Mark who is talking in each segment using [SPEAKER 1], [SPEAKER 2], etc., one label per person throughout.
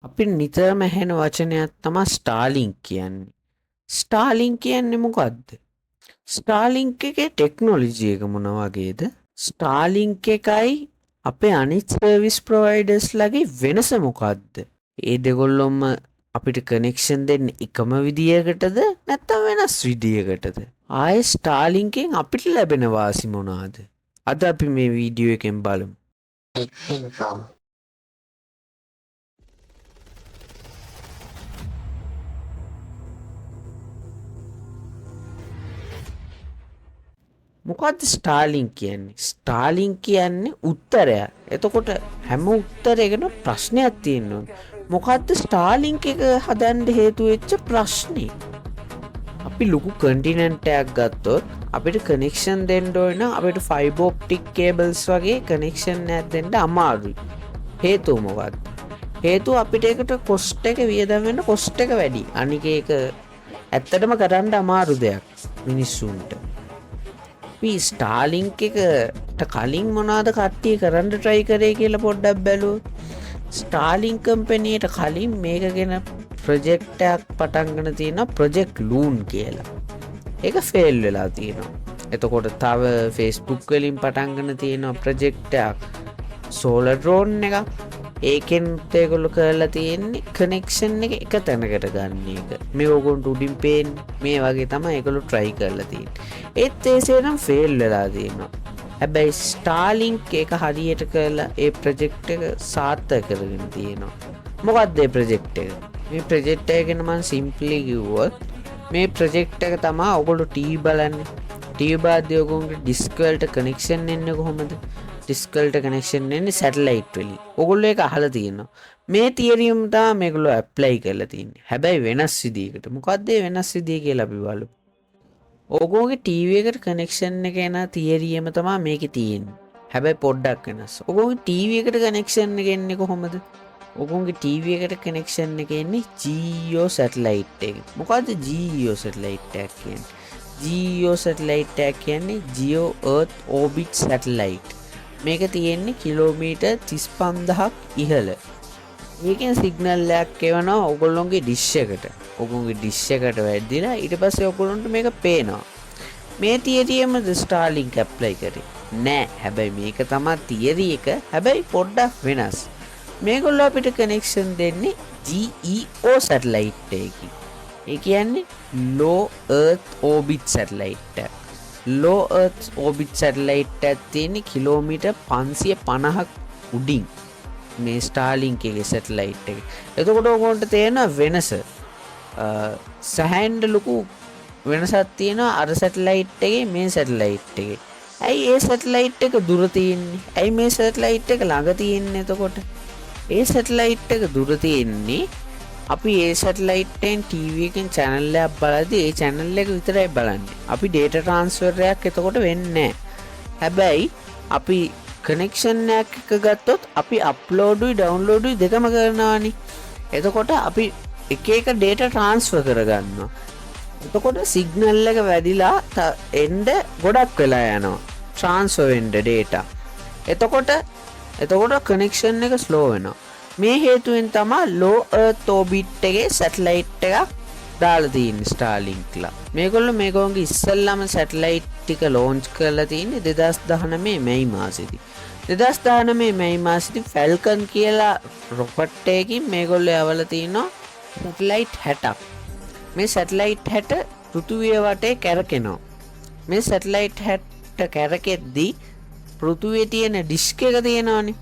[SPEAKER 1] අපි නිතරම ඇහෙන වචනයක් තමයි ස්ටාර්ලින්ක් කියන්නේ. ස්ටාර්ලින්ක් කියන්නේ මොකද්ද? ස්ටාර්ලින්ක් එකේ ටෙක්නොලොජි එක මොන වගේද? ස්ටාර්ලින්ක් එකයි අපේ අනිත් සර්විස් ප්‍රොවයිඩර්ස්ලාගේ වෙනස මොකද්ද? ඒ දෙගොල්ලොම අපිට කනෙක්ෂන් දෙන්නේ එකම විදියකටද නැත්නම් වෙනස් විදියකටද? ආයේ ස්ටාර්ලින්ක්ෙන් අපිට ලැබෙන වාසි මොනවාද? අද අපි මේ වීඩියෝ එකෙන් බලමු. මොකක්ද ස්ටාර්ලින්ක් කියන්නේ? ස්ටාර්ලින්ක් කියන්නේ උත්තරයක්. එතකොට හැම උත්තරයකටම ප්‍රශ්නයක් තියෙනවා. මොකක්ද ස්ටාර්ලින්ක් එක හදන්න හේතු වෙච්ච ප්‍රශ්නේ? අපි ලොකු කන්ටිනෙන්ට් එකක් ගත්තොත් අපිට කනෙක්ෂන් දෙන්න ඕන අපිට ෆයිබර් ඔප්ටික් කේබල්ස් වගේ කනෙක්ෂන් එකක් දෙන්න අමාරුයි. හේතුව මොකක්ද? හේතුව අපිට ඒකට කොස්ට් එක වියදම් වෙන කොස්ට් එක වැඩි. අනික ඒක ඇත්තටම කරන්න අමාරු දෙයක් මිනිස්සුන්ට. අපි ස්ටාර්ලින්ක් එකට කලින් මොනවද කට්ටිය කරන්න try කරේ කියලා පොඩ්ඩක් බැලුවොත් ස්ටාර්ලින්ක් කම්පැනියට කලින් මේක ගැන ප්‍රොජෙක්ට් එකක් පටන් ගන්න තියෙනවා ප්‍රොජෙක්ට් ලූන් කියලා. ඒක ෆේල් වෙලා තියෙනවා. එතකොට තව Facebook වලින් පටන් ගන්න තියෙනවා ප්‍රොජෙක්ට් එකක් සෝලර් ඩ්‍රෝන් එකක්. ඒකෙන් ඒගොල්ලෝ කරලා තියෙන්නේ කනෙක්ෂන් එක එක තැනකට ගන්න එක. මේ ඕගොල්ලන්ට උඩින් පේන මේ වගේ තමයි ඒගොල්ලෝ try කරලා තියෙන්නේ. ඒත් ඒසෙනම් ෆේල් වෙලා තියෙනවා. හැබැයි ස්ටාර්ලින්ක් එක හරියට කරලා ඒ ප්‍රොජෙක්ට් එක සාර්ථක කරගෙන තියෙනවා. මොකක්ද මේ ප්‍රොජෙක්ට් එක? මේ ප්‍රොජෙක්ට් එක ගැන මම සිම්ප්ලි කිව්වොත් මේ ප්‍රොජෙක්ට් එක තමයි ඔයගොල්ලෝ ටීවී බලන්නේ. ටීවී බලද්දී ඔයගොල්ලන්ගේ ඩිස්ක් වලට කනෙක්ෂන් එන්නේ කොහොමද? ඩිස්ක් වලට කනෙක්ෂන් එන්නේ සැටලයිට් වලින්. ඔයගොල්ලෝ ඒක අහලා තියෙනවා. මේ තියරියම් තමයි මේගොල්ලෝ ඇප්ලයි කරලා තින්නේ. හැබැයි වෙනස් විදියකට. මොකද්ද මේ වෙනස් විදිය කියලා අපි බලමු. ඔයගොල්ලෝගේ ටීවී එකට කනෙක්ෂන් එක එන තියරියම තමයි මේකේ තියෙන්නේ. හැබැයි පොඩ්ඩක් වෙනස්. ඔයගොල්ලෝගේ ටීවී එකට කනෙක්ෂන් එක එන්නේ කොහොමද? ඔයගොල්ලෝගේ ටීවී එකට කනෙක්ෂන් එක එන්නේ GEO සැටලයිට් එක. මොකද්ද GEO සැටලයිට් එක කියන්නේ? GEO සැටලයිට් එක කියන්නේ Geo Earth Orbit Satellite. මේක තියෙන්නේ කිලෝමීටර් 35000ක් ඉහළ. මේකෙන් සිග්නල් එකක් එවනවා ඔයගොල්ලෝගේ ඩිෂ් එකට. ඔයගොල්ලෝගේ ඩිෂ් එකට වැදිලා ඊට පස්සේ ඔයගොල්ලන්ට මේක පේනවා. මේ තියරියමද ස්ටාර්ලින්ක් ඇප්ලයි කරේ? නෑ. හැබැයි මේක තමයි තියරි එක. හැබැයි පොඩ්ඩක් වෙනස්. මේගොල්ලෝ අපිට කනෙක්ෂන් දෙන්නේ GEO සැටලයිට් එකකින්. ඒ කියන්නේ Low Earth Orbit Satellite එක. Low Earth Orbit Satellite එකක් තියෙන්නේ කිලෝමීටර් 550ක් උඩින් මේ ස්ටාර්ලින්ක් එකේ සැටලයිට් එක. එතකොට ඔයගොල්ලන්ට තේරෙන වෙනස සෑහෙන ලොකු වෙනසක් තියෙනවා අර සැටලයිට් එකේ මේ සැටලයිට් එකේ. ඇයි ඒ සැටලයිට් එක දුර තියෙන්නේ? ඇයි මේ සැටලයිට් එක ළඟ තියෙන්නේ? එතකොට ඒ සැටලයිට් එක දුර තියෙන්නේ අපි ඒ සැටලයිට් එකෙන් ටීවී එකෙන් channel එකක් බලද්දී ඒ channel එක විතරයි බලන්නේ. අපි data transfer එකක් එතකොට වෙන්නේ නැහැ. හැබැයි අපි කනෙක්ෂන් එකක් ගත්තොත් අපි අප්ලෝඩුයි ඩවුන්ලෝඩුයි දෙකම කරනවානේ. එතකොට අපි එක එක data transfer කරගන්නවා. එතකොට සිග්නල් එක වැඩිලා එන්න ගොඩක් වෙලා යනවා. transfer වෙන්න data. එතකොට කනෙක්ෂන් එක slow වෙනවා. මේ හේතුවෙන් තමයි low earth orbit එකේ සැටලයිට් එකක් දාලා තියෙන්නේ ස්ටාර්ලින්ක්ලා. මේගොල්ලෝ ඉස්සෙල්ලාම සැටලයිට් ටික ලොන්ච් කරලා තියෙන්නේ 2019 මැයි මාසෙදී. 2019 මැයි මාසෙදී ෆැල්කන් කියලා රොකට් එකකින් මේගොල්ලෝ යවලා තිනවා සැටලයිට් 60ක්. මේ සැටලයිට් 60 පෘථිවිය වටේ කැරකෙනවා. මේ සැටලයිට් 60 කැරකෙද්දී පෘථිවියේ තියෙන ඩිස්ක් එක තියෙනවනේ.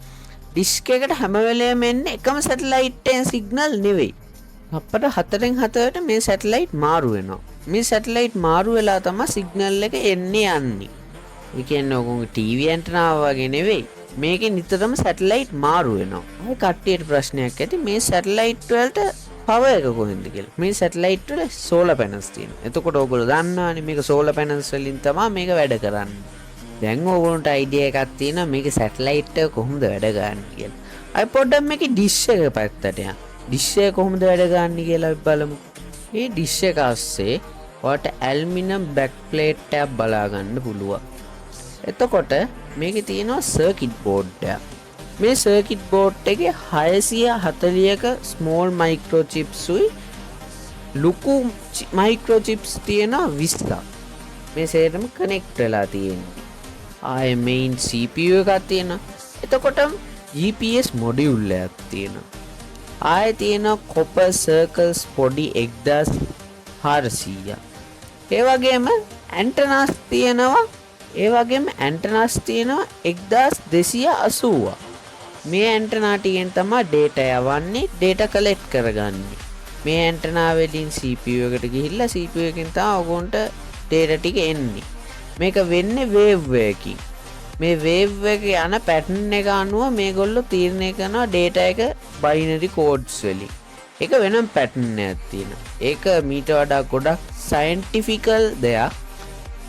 [SPEAKER 1] ඩිස්ක් එකට හැම වෙලේම එන්නේ එකම සැටලයිට් එකෙන් සිග්නල් නෙවෙයි. අපට 4න් 4ට මේ සැටලයිට් මාරු වෙනවා. මේ සැටලයිට් මාරු වෙලා තමයි සිග්නල් එක එන්නේ යන්නේ. ඒ කියන්නේ ඔයගොල්ලෝ ටීවී ඇන්ටනාව වගේ නෙවෙයි. මේකේ නිතරම සැටලයිට් මාරු වෙනවා. අය කට්ටියට ප්‍රශ්නයක් ඇති මේ සැටලයිට් වලට පවර් එක කොහෙන්ද කියලා. මේ සැටලයිට් වල සෝලර් පැනල්ස් තියෙනවා. එතකොට ඔයගොල්ලෝ දන්නවනේ මේක සෝලර් පැනල්ස් වලින් තමයි මේක වැඩ කරන්නේ. දැන් ඕගොල්ලන්ට අයිඩියා එකක් තියෙනවා මේක සැටලයිට් එක කොහොමද වැඩ ගන්න කියලා. අපි පොඩ්ඩක් මේකේ ඩිෂ් එක පැත්තට යමු. ඩිෂ් එක කොහොමද වැඩ ගන්න කියලා අපි බලමු. මේ ඩිෂ් එක ASCII ඔයාලට ඇල්මිනියම් බෑක් ප්ලේට් එකක් බලා ගන්න පුළුවන්. එතකොට මේකේ තියෙනවා සර්කිට් බෝඩ් එකක්. මේ සර්කිට් බෝඩ් එකේ 640ක ස්මෝල් මයික්‍රෝචිප්ස්ුයි ලොකු මයික්‍රෝචිප්ස් තියෙනවා 20ක්. මේ සේරම කනෙක්ට් වෙලා තියෙනවා. ආයේ මේන් CPU එකක් තියෙනවා. එතකොට GPS මොඩියුල් එකක් තියෙනවා. ආයේ තියෙනවා කොපර් සර්කල්ස් පොඩි 1400. ඒ වගේම ඇන්ටනාස් තියෙනවා. 1280. මේ ඇන්ටනා ටිකෙන් තමයි data යවන්නේ, data collect කරගන්නේ. මේ ඇන්ටනා වලින් CPU එකට ගිහිල්ලා CPU එකෙන් තමයි ඔයගොන්ට data ටික එන්නේ. මේක වෙන්නේ wave එකකින්. මේ wave එකේ යන pattern එක අනුව මේගොල්ලෝ තීරණය කරනවා data එක binary codes වලින්. ඒක වෙනම pattern එකක් තියෙනවා. ඒක මීට වඩා ගොඩක් scientifical දෙයක්.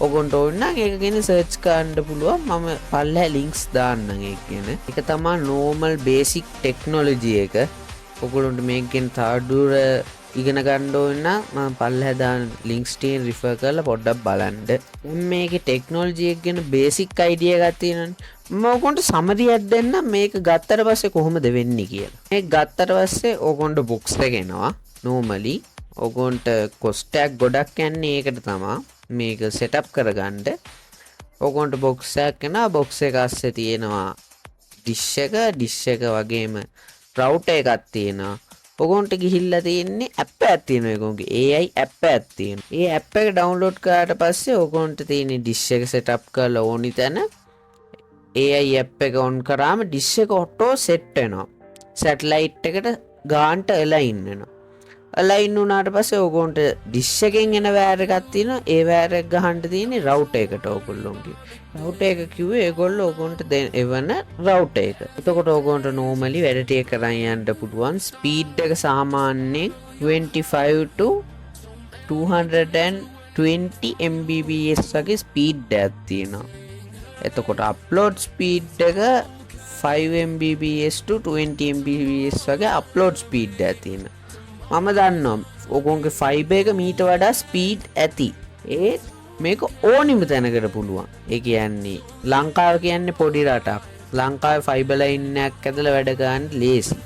[SPEAKER 1] ඔගොන්ට ඕන නම් ඒක ගැන search කරන්න පුළුවන්. මම පල්ලෙහා links දාන්නම් ඒක ගැන. ඒක තමයි normal basic technology එක. ඔගොල්ලන්ට මේක ගැන තවදුර ඉගෙන ගන්න ඕන නම් මම පල්ලෙහා දාන links ටික refer කරලා පොඩ්ඩක් බලන්න. දැන් මේකේ technology එක ගැන basic idea එකක් තියෙනවානේ. මම ඔයගොන්ට summary එකක් දෙන්නම් මේක ගත්තට පස්සේ කොහොමද වෙන්නේ කියලා. මේක ගත්තට පස්සේ ඔයගොන්ට box එක එනවා. normally ඔයගොන්ට cost එක ගොඩක් යන්නේ ඒකට තමයි. මේක setup කරගන්න. ඔයගොන්ට box එකක් එනවා. box එක ඇස්සේ තියෙනවා dish එක වගේම router එකක් තියෙනවා. ඔගොන්ට ගිහිල්ලා තියෙන්නේ app එකක් තියෙනවා. ඒගොන්ගේ AI app එකක් තියෙනවා. ඒ app එක download කරාට පස්සේ ඔගොන්ට තියෙන්නේ dish එක setup කරලා ඕනි තැන AI app එක on කරාම dish එක auto set වෙනවා. satellite එකට ගාන්ට align වෙනවා. align වුණාට පස්සේ ඔගොන්ට dish එකෙන් එන wire එකක් තියෙනවා. ඒ wire එක ගහන්න තියෙන්නේ router එකට ඔයගොල්ලෝගේ. router එක කිව්වේ ඒගොල්ලෝ ඔගොන්ට එවන router එක. එතකොට ඔගොන්ට normally වැඩ ටික කරන් යන්න පුළුවන්. speed එක සාමාන්‍යයෙන් 25 to 220 Mbps වගේ speed එකක් තියෙනවා. එතකොට upload speed එක 5 Mbps to 20 Mbps වගේ upload speed එකක් තියෙනවා. මම දන්නවා ඔගොන්ගේ fiber එක මීට වඩා speed ඇති. ඒත් මේක ඕනිම තැනකට පුළුවන්. ඒ කියන්නේ ලංකාව කියන්නේ පොඩි රටක්. ලංකාවේ fiber line එකක් ඇදලා වැඩ ගන්න ලේසි.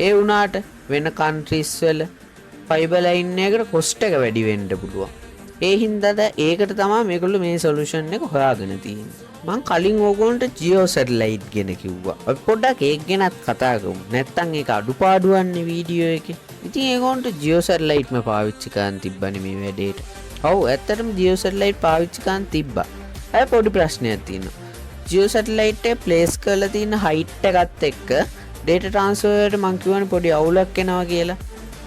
[SPEAKER 1] ඒ වුණාට වෙන countries වල fiber line එකට cost එක වැඩි වෙන්න පුළුවන්. ඒ හින්දාද ඒකට තමයි මේගොල්ලෝ මේ solution එක හොයාගෙන තියෙන්නේ. මං කලින් ඕගොන්ට Geo satellite ගැන කිව්වා. අපි පොඩ්ඩක් ඒක ගැනත් කතා කරමු. නැත්තම් ඒක අඩුපාඩුවන්නේ වීඩියෝ එකේ. ඉතින් ඒගොන්ට Geo satellite ම පාවිච්චි කරන් තිබ්බනේ මේ වැඩේට. ඔව් ඇත්තටම Geo satellite පාවිච්චි කරන් තිබ්බා. අය පොඩි ප්‍රශ්නයක් තියෙනවා. Geo satellite එක place කරලා තියෙන height එකත් එක්ක data transfer එකට මං කියවනේ පොඩි අවුලක් එනවා කියලා.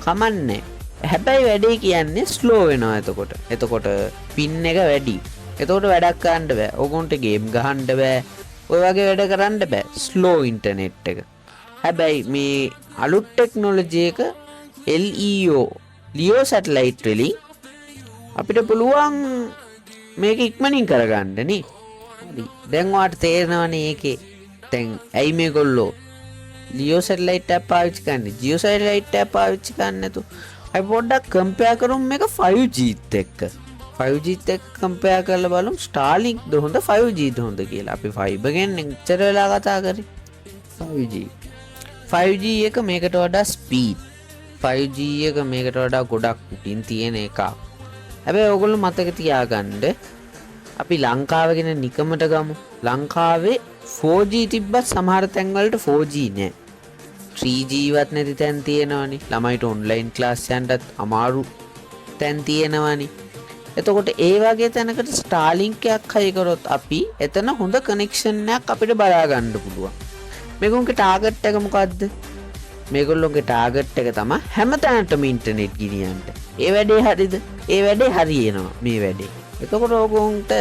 [SPEAKER 1] කමන්නේ. හැබැයි වැඩේ කියන්නේ slow වෙනවා එතකොට pin එක වැඩි. එතකොට වැඩක් කරන්න බෑ. ඕගොන්ට game ගහන්න බෑ. ඔය වගේ වැඩ කරන්න බෑ. slow internet එක. හැබැයි මේ අලුත් technology එක LEO satellite වලින් අපිට පුළුවන් මේක ඉක්මනින් කරගන්න නේ. හරි. දැන් ඔයාලට තේරෙනවනේ ඒකේ දැන් ඇයි මේගොල්ලෝ LEO satellite app පාවිච්චි කරන්නේ Geo satellite app පාවිච්චි කරන්නේ නැතු. අපි පොඩ්ඩක් compare කරමු මේක 5G ත් එක්ක. 5G ත් එක්ක compare කරලා බලමු Starlink ද හොඳ 5G ද හොඳ කියලා. අපි fiber ගැන එච්චර වෙලා කතා කරේ. 5G එක මේකට වඩා speed 5G එක මේකට වඩා ගොඩක් උඩින් තියෙන එකක්. හැබැයි ඔයගොල්ලෝ මතක තියාගන්න අපි ලංකාව ගැන නිකමට ගමු. ලංකාවේ 4G තිබ්බත් සමහර තැන් වලට 4G නෑ. 3G වත් නැති තැන් තියෙනවනේ. ළමයිට ඔන්ලයින් ක්ලාස් යන්නත් අමාරු තැන් තියෙනවනේ. එතකොට ඒ වගේ තැනකට Starlink එකක් හයි කරොත් අපි එතන හොඳ කනෙක්ෂන් එකක් අපිට බලා ගන්න පුළුවන්. මේගොල්ලෝගේ ටාගට් එක මොකද්ද? මේගොල්ලෝගේ ටාගට් එක තමයි හැමතැනටම ඉන්ටර්නෙට් ගෙනියන්න. ඒ වැඩේ හරිද? ඒ වැඩේ හරියනවා මේ වැඩේ. එතකොට ඕගොන්ට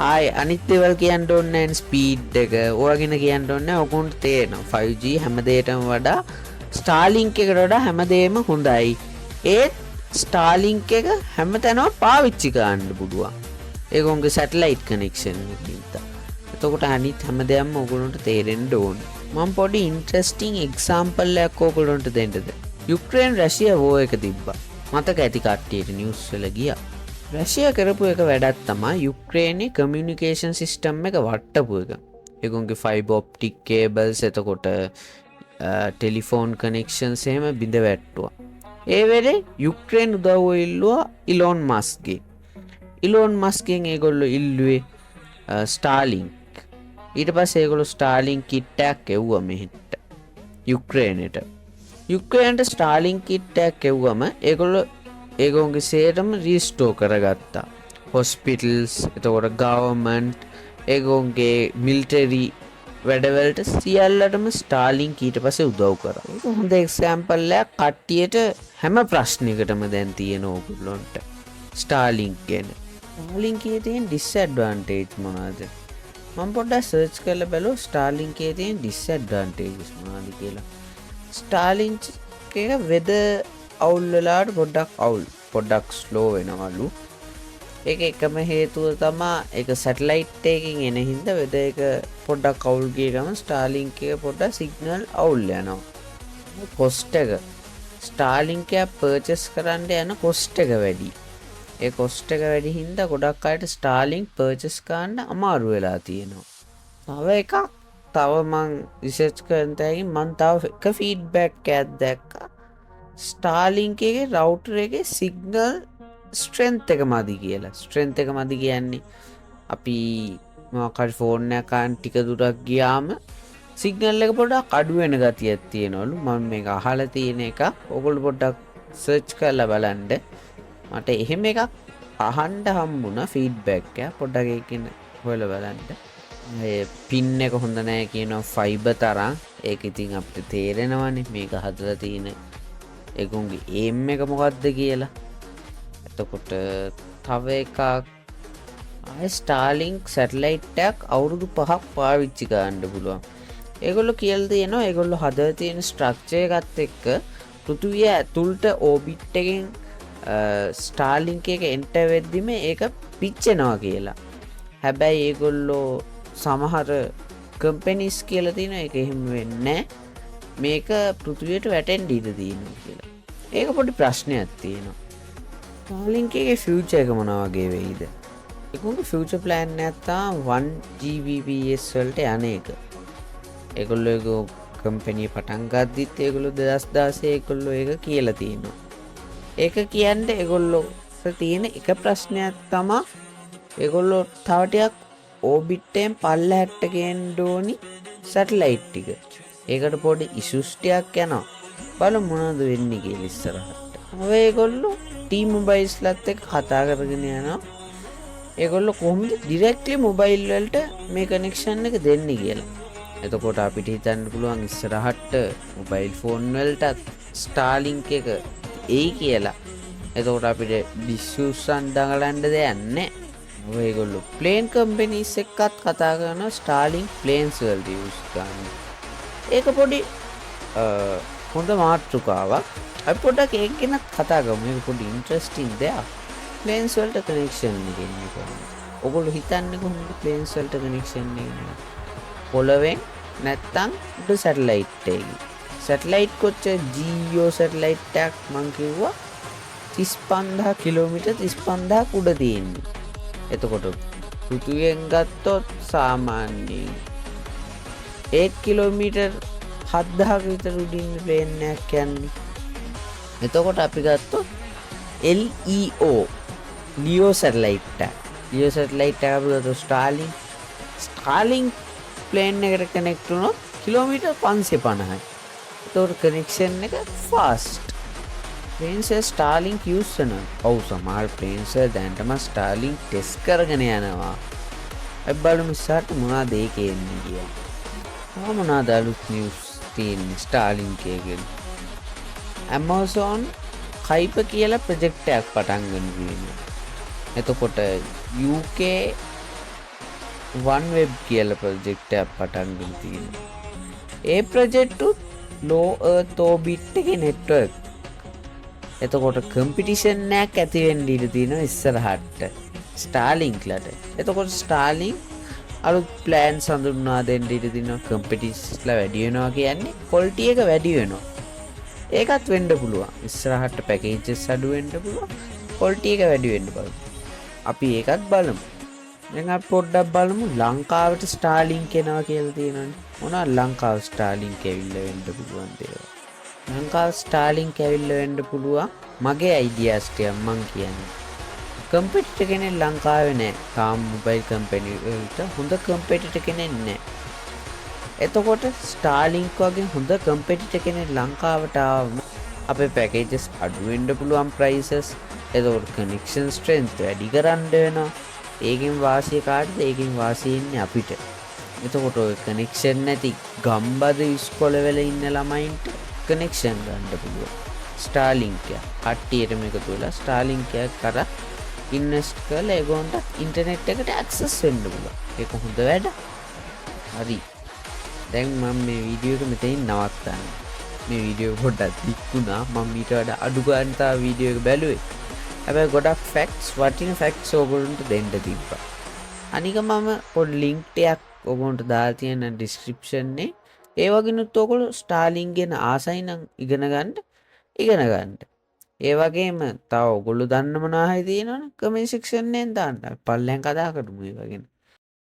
[SPEAKER 1] ආයේ අනිත් දේවල් කියන්න ඕනේ නැහැ ස්පීඩ් එක. ඔයගෙන කියන්න ඕනේ නැහැ. ඕගොන්ට තේරෙනවා 5G හැමදේටම වඩා Starlink එකට වඩා හැමදේම හොඳයි. ඒත් Starlink එක හැමතැනම පාවිච්චි කරන්න පුළුවන්. ඒගොන්ගේ සැටලයිට් කනෙක්ෂන් එකකින්. එතකොට අනිත් හැමදේම ඕගොල්ලන්ට තේරෙන්න ඕනේ. මම පොඩි ඉන්ට්‍රස්ටිං එක්සැම්පල් එකක් ඕගොල්ලන්ට දෙන්නද? යුක්‍රේන් රෂියා වෝ එක තිබ්බා. මතක ඇති කට්ටියට නිවුස් වල ගියා. රෂියා කරපු එක වැඩක් තමයි යුක්‍රේනයේ කමියුනිකේෂන් සිස්ටම් එක වට්ටපු එක. ඒගොන්ගේ ෆයිබර් ඔප්ටික් කේබල්ස් එතකොට ටෙලිෆෝන් කනෙක්ෂන්ස් එහෙම බිඳ වැට්ටුවා. ඒ වෙලේ යුක්‍රේන් උදව්ව ඉල්ලුවා ඉලෝන් මස්ක්ගේ. ඉලෝන් මස්ක්ගෙන් ඒගොල්ලෝ ඉල්ලුවේ ස්ටාර්ලින්ක්. ඊට පස්සේ ඒගොල්ලෝ ස්ටාර්ලින්ක් කිට් එකක් එව්වා මෙහෙට යුක්‍රේනට. යුක්‍රේනට ස්ටාර්ලින්ක් කිට් එකක් එව්වම ඒගොල්ලෝ ඒගොන්ගේ සේරම රීස්ටෝර් කරගත්තා. හොස්පිටල්ස් එතකොට ගවර්න්මන්ට් ඒගොන්ගේ මිලිටරි වැඩවලට සියල්ලටම ස්ටාර්ලින්ක් ඊට පස්සේ උදව් කරා. ඒක හොඳ එක්සැම්පල් එකක් කට්ටියට හැම ප්‍රශ්නයකටම දැන් තියෙන ඕගොල්ලොන්ට ස්ටාර්ලින්ක් ගැන. ස්ටාර්ලින්ක්ගේ තියෙන ඩිස්ඇඩ්වාන්ටේජ් මොනවද? මම පොඩ්ඩක් සර්ච් කරලා බැලුවා ස්ටාර්ලින්ක්ගේ තියෙන ඩිස්ඇඩ්වාන්ටේජස් මොනවද කියලා. ස්ටාර්ලින්ක් එක වෙදර් අවුල් වෙලාවට පොඩ්ඩක් ස්ලෝ වෙනවලු. ඒක එකම හේතුව තමා ඒක සැටලයිට් එකකින් එන හින්දා වෙදර් එක පොඩ්ඩක් අවුල් ගිය ගමන් ස්ටාර්ලින්ක් එක පොඩ්ඩක් සිග්නල් අවුල් යනවා. කොස්ට් එක ස්ටාර්ලින්ක් එක පර්චේස් කරන්න යන කොස්ට් එක වැඩි. ඒ කොස්ට් එක වැඩි හින්දා ගොඩක් අයට ස්ටාර්ලින්ක් පර්චේස් කරන්න අමාරු වෙලා තියෙනවා. තව මං රිසර්ච් කරන තැනකින් මං තව එක ෆීඩ්බැක් එකක් දැක්කා. ස්ටාර්ලින්ක් එකේ රවුටර් එකේ සිග්නල් ස්ට්‍රෙන්ත් එක මදි කියලා. ස්ට්‍රෙන්ත් එක මදි කියන්නේ අපි මොකක් හරි ෆෝන් එකක් ගන්න ටික දුරක් ගියාම සිග්නල් එක පොඩ්ඩක් අඩු වෙන ගතියක් තියෙනවලු. මම මේක අහලා තියෙන එක. ඔයගොල්ලෝ පොඩ්ඩක් සර්ච් කරලා බලන්න. මට එහෙම එකක් අහන්න හම්බුණා ෆීඩ්බැක් එක. පොඩ්ඩක් ඒකෙන් හොයලා බලන්න. ඒ පින් එක හොඳ නැහැ කියනවා ෆයිබර් තරම්. ඒක ඉතින් අපිට තේරෙනවනේ මේක හදලා තියෙන ඒගොන්ගේ ඒම් එක මොකද්ද කියලා. එතකොට තව එකක් ස්ටාර්ලින්ක් සැටලයිට් එකක් අවුරුදු 5ක් පාවිච්චි කරන්න පුළුවන්. ඒගොල්ලෝ කියලා තියෙනවා ඒගොල්ලෝ හදලා තියෙන ස්ට්‍රක්චර් එකත් එක්ක පෘථිවිය ඇතුළට ඕබිට් එකෙන් ස්ටාර්ලින්ක් එක එන්ටර් වෙද්දිම ඒක පිච්චෙනවා කියලා. හැබැයි ඒගොල්ලෝ සමහර කම්පැනිස් කියලා තියෙනවා ඒක එහෙම වෙන්නේ නැහැ. මේක පෘථිවියට වැටෙන්න ඉඩ තියෙනවා කියලා. ඒක පොඩි ප්‍රශ්නයක් තියෙනවා. ස්ටාර්ලින්ක් එකේ ෆියුචර් එක මොන වගේ වෙයිද? ඒගොල්ලෝ ෆියුචර් ප්ලෑන් එකක් තමයි 1 Gbps වලට යන එක. ඒගොල්ලෝ කම්පැනි පටන් ගද්දිත් ඒගොල්ලෝ 2016 ඒගොල්ලෝ ඒක කියලා තියෙනවා. ඒක කියන්නේ ඒගොල්ලෝ තියෙන එක ප්‍රශ්නයක් තමයි ඒගොල්ලෝ තව ටිකක් ඕබිට් එකෙන් පල්ලෙහාට ගේන්න ඕනි සැටලයිට් ටික. ඒකට පොඩි ඉෂුස් ටිකක් යනවා. බලමු මොනවද වෙන්නේ කියලා ඉස්සරහට. ඔය ඒගොල්ලෝ T-Mobilesලත් එක්ක කතා කරගෙන යනවා. ඒගොල්ලෝ කොහොමද ඩිරෙක්ට්ලි මොබයිල් වලට මේ කනෙක්ෂන් එක දෙන්නේ කියලා. එතකොට අපිට හිතන්න පුළුවන් ඉස්සරහට මොබයිල් ෆෝන් වලට ස්ටාර්ලින්ක් එක එයි කියලා. එතකොට අපිට ඩිස්යුෂන් දඟලන්න දෙයක් නැහැ. ඔය ඒගොල්ලෝ ප්ලේන් කම්පැනිස් එක්කත් කතා කරනවා ස්ටාර්ලින්ක් ප්ලේන්ස් වලට යූස් කරන්න. ඒක පොඩි හොඳ මාතෘකාවක්. අපි පොඩ්ඩක් ඒක ගැන කතා කරමු. මේක පොඩි ඉන්ටරෙස්ටිං දෙයක්. ප්ලේන්ස් වලට කනෙක්ෂන් එක එන්නේ කොහොමද? ඔයගොල්ලෝ හිතන්නේ කොහොමද ප්ලේන්ස් වලට කනෙක්ෂන් එක එන්නේ? පොළවෙන් නැත්තම් උඩ සැටලයිට් එකකින්. සැටලයිට් කොච්චර ජීයෝ සැටලයිට් එකක් මං කිව්වා 35000 කිලෝමීටර් 35000ක් උඩ තියෙන්නේ. එතකොට පෘථිවියෙන් ගත්තොත් සාමාන්‍යයෙන් 1 කිලෝමීටර් 7000ක විතර උඩින් ප්ලේන් එකක් යන්නේ. එතකොට අපි ගත්තොත් LEO සැටලයිට් එක. LEO සැටලයිට් එක අපි ගත්තොත් ස්ටාර්ලින්ක් ප්ලේන් එකට කනෙක්ට් වුණොත් කිලෝමීටර් 550යි. එතකොට කනෙක්ෂන් එක ෆාස්ට්. ප්ලේන්ස් ස්ටාර්ලින්ක් යූස් කරනවා. ඔව් සමහර ප්ලේන්ස් දැන්ටම ස්ටාර්ලින්ක් ටෙස්ට් කරගෙන යනවා. අපි බලමු ඉස්සරහට මොනවද ඒකේ එන්නේ කියලා. මොනවද අලුත් නිවුස් තියෙන්නේ ස්ටාර්ලින්ක් එකෙන්? Amazon Kuiper කියලා ප්‍රොජෙක්ට් එකක් පටන් ගන්න තියෙනවා. එතකොට UK OneWeb කියලා ප්‍රොජෙක්ට් එකක් පටන් ගන්න තියෙනවා. ඒ ප්‍රොජෙක්ට් උත් low earth orbit එකේ network. එතකොට කම්පිටිෂන් එකක් ඇති වෙන්න ඉඩ තියෙනවා ඉස්සරහට ස්ටාර්ලින්ක්ලට. එතකොට ස්ටාර්ලින්ක් අලුත් ප්ලෑන්ස් හඳුන්වා දෙන්න ඉඩ තියෙනවා. කම්පිටිටර්ස්ලා වැඩි වෙනවා කියන්නේ ක්වොලිටි එක වැඩි වෙනවා. ඒකත් වෙන්න පුළුවන්. ඉස්සරහට පැකේජස් අඩු වෙන්න පුළුවන්. ක්වොලිටි එක වැඩි වෙන්න බලමු. අපි ඒකත් බලමු. දැන් අපි පොඩ්ඩක් බලමු ලංකාවට ස්ටාර්ලින්ක් එනවා කියලා තියෙනවනේ. මොනවා ලංකාව ස්ටාර්ලින්ක් ඇවිල්ලා වෙන්න පුළුවන් දේවල්. ලංකාව ස්ටාර්ලින්ක් ඇවිල්ලා වෙන්න පුළුවන් මගේ අයිඩියාස් ටික මං කියන්නේ. කම්පිටිටර් කෙනෙක් ලංකාවේ නැහැ. තාම මොබයිල් කම්පැනි වලට හොඳ කම්පිටිටර් කෙනෙක් නැහැ. එතකොට ස්ටාර්ලින්ක් වගේ හොඳ කම්පිටිටර් කෙනෙක් ලංකාවට ආවම අපේ පැකේජස් අඩු වෙන්න පුළුවන් ප්‍රයිසස්. එතකොට කනෙක්ෂන් ස්ට්‍රෙන්ත් වැඩි කරන්න වෙනවා. ඒකෙන් වාසිය කාටද? ඒකෙන් වාසිය ඉන්නේ අපිට. එතකොට ඔය කනෙක්ෂන් නැති ගම්බද ඉස්කෝලවල ඉන්න ළමයින්ට කනෙක්ෂන් ගන්න පුළුවන්. ස්ටාර්ලින්ක් එක කට්ටියටම එකතු වෙලා ස්ටාර්ලින්ක් එක කරා ඉන්වෙස්ට් කරලා ඒගොල්ලන්ට ඉන්ටර්නෙට් එකට ඇක්සස් වෙන්න පුළුවන්. ඒක හොඳ වැඩ. හරි. දැන් මම මේ වීඩියෝ එක මෙතනින් නවත්තන්නේ. මේ වීඩියෝ පොඩ්ඩක් දික් වුණා. මම ඊට වඩා අඩු ගන්න තා වීඩියෝ එක බැලුවේ. හැබැයි ගොඩක් ෆැක්ට්ස් වටින ෆැක්ට්ස් ඕගොල්ලන්ට දෙන්න තිබ්බා. අනික මම පොඩි ලින්ක් එකක් ඕගොල්ලන්ට දාලා තියෙන ඩිස්ක්‍රිප්ෂන් එකේ. ඒ වගේනුත් ඕගොල්ලෝ ස්ටාර්ලින්ක් ගැන ආසයි නම් ඉගෙන ගන්න. ඒ වගේම තව ඔයගොල්ලෝ දන්න මොනවා හරි තියෙනවනේ කමෙන්ට් සෙක්ෂන් එකෙන් දාන්න. පල්ලෙන් කතා කරමු ඒ වගේ.